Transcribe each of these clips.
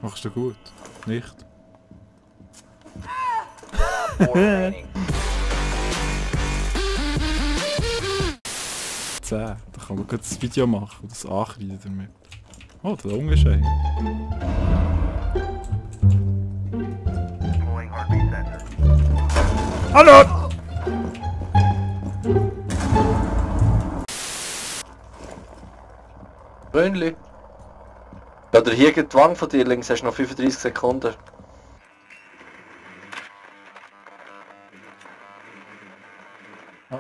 Machst du gut? Nicht? 10. Da kann man gut das Video machen und das ankreiden damit. Oh, der Unge ist einer. Hallo! Brünnli. Oder hier geht die Wang von dir links, hast du noch 35 Sekunden. Oh.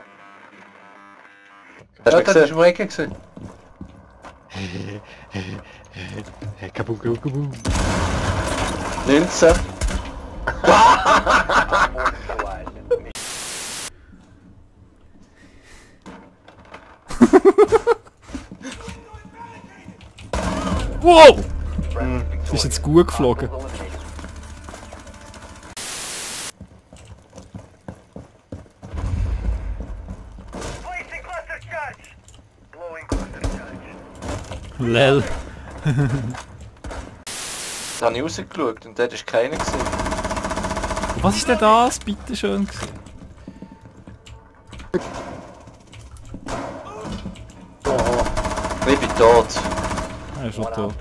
Hast du mich Das gesehen? war Ecke gesehen. Kabum, kabum, kabum. 19. Wow! Das ist jetzt gut geflogen. Lel. Da habe ich rausgeschaut und dort war keiner gesehen. Was ist denn das? Bitte schön. Ich bin tot. Er ist schon tot.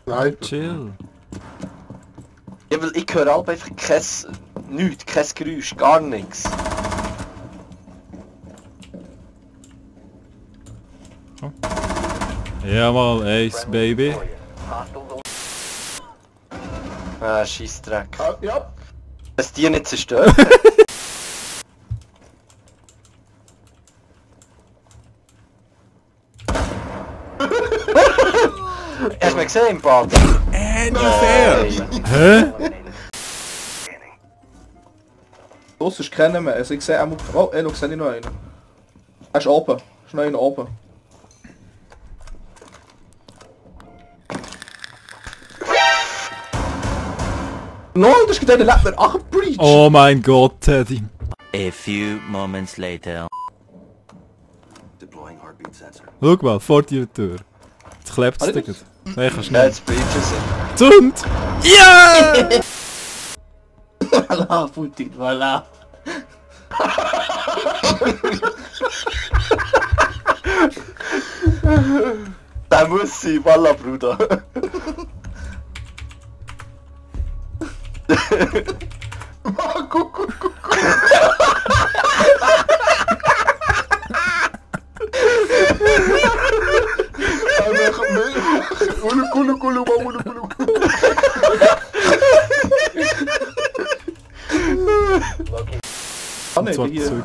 Nein. Chill. Ja, weil ich höre halt einfach nichts, kein Geräusch, gar nichts. Ja mal, Ace, Baby. Ah, Scheissdreck. Ja. Dass die nicht zerstört. Hast du mich gesehen im Bad? Nicht fair! Hä? Das ist kennen wir. Also ich sehe einmal... Oh, noch sehe ich noch einen. Er ist oben. Ist noch einer oben. Nein, das ist der lebt mir. Ach, ein Breach! Oh mein Gott, Teddy. A few moments later. Schau mal, vor dir Tür. Jetzt klebt es Habe dir. ich das? Nein, kannst du Ja, nicht. jetzt Breaches. Zünd! Ja! Voilà, Putin, voilà. Der muss sein, Walla, Bruder. Guck. Und zwar zügig.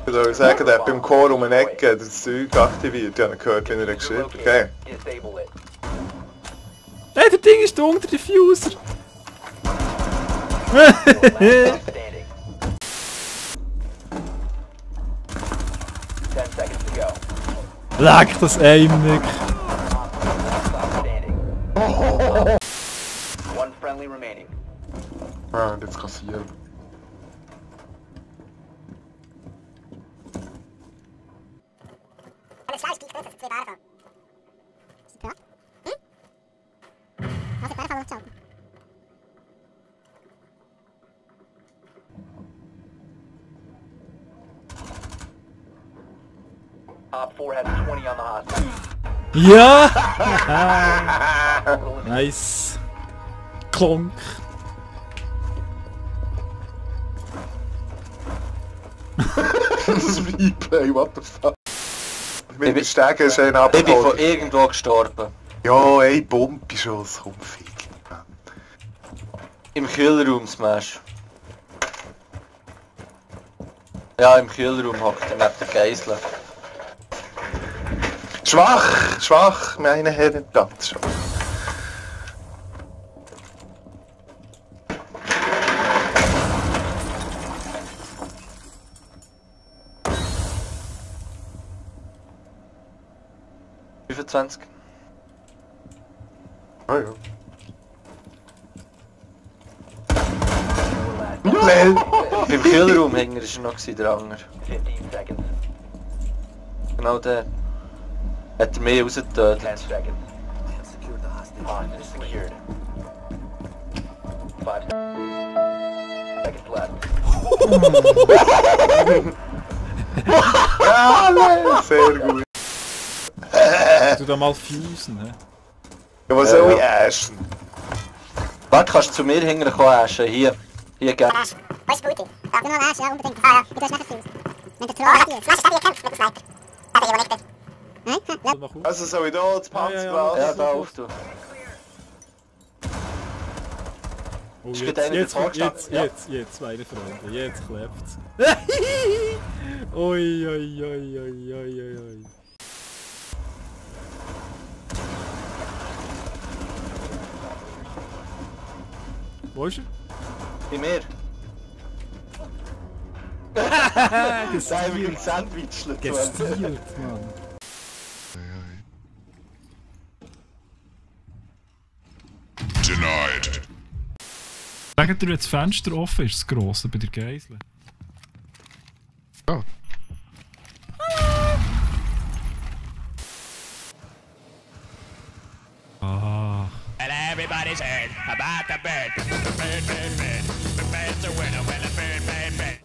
Ich würde sagen, der hat beim Chor um eine Ecke das Zeug aktiviert. Ich habe gehört, wie er geschrieben hat. Okay. Hey, der Ding ist da unter der Fuser! Leck das Aim nicht! Ah, jetzt kassieren. Op 4 has 20 on the hostage. Ja! Nice! Klonk! Das Replay, what the fuck? Mit dem Stegen ist einer Ich bin von abgeholt. irgendwo gestorben. Ja, ey, Bombenschuss, komm, fick. Im Kühlraum, Smash. Ja, im Kühlraum hockt er neben der Geisel. Schwach, meine Herren, ganz schwach. Ah ja. Lel! Beim Kühlraum hängen ist er noch der Anger. 15 seconds. Genau der. Hat er mich 10 rausgetötet. seconds. Hostage secured. 5 seconds left. Ja, nein, sehr gut. Du da mal fusen, hä? Ja, was soll ich essen? Warte, kannst du zu mir hinterher kommen, Asche? Hier. Hier, gerne. Ash. Wo ist Booty? Darf nur noch Ash, ja, unbedingt. Ah ja, ich tue es nachher fuse. Wenn der Troll hier ist. Weißt du, ich kämpfe mit dem Sniper. Aber ich überlegt. Nein? Ja. Mach auf. Also soll ich da das Panzerglas? Ja, da auf du. Oh, Ist jetzt, gerade einer jetzt, davor jetzt, gestanden? jetzt, meine Freunde, jetzt klappt's. Ui, ui, ui, ui, ui, ui, ui. Wo ist er? Bei mir. Da haben wir ein Sandwich. Gestielt, Mann. Denied. Sagt ihr, wenn das Fenster offen ist, das grosse bei der Geisel? Ja. Ah. And everybody's heard about the bird. The bird, bird, bird. The bird's a winner when the bird, bird, bird.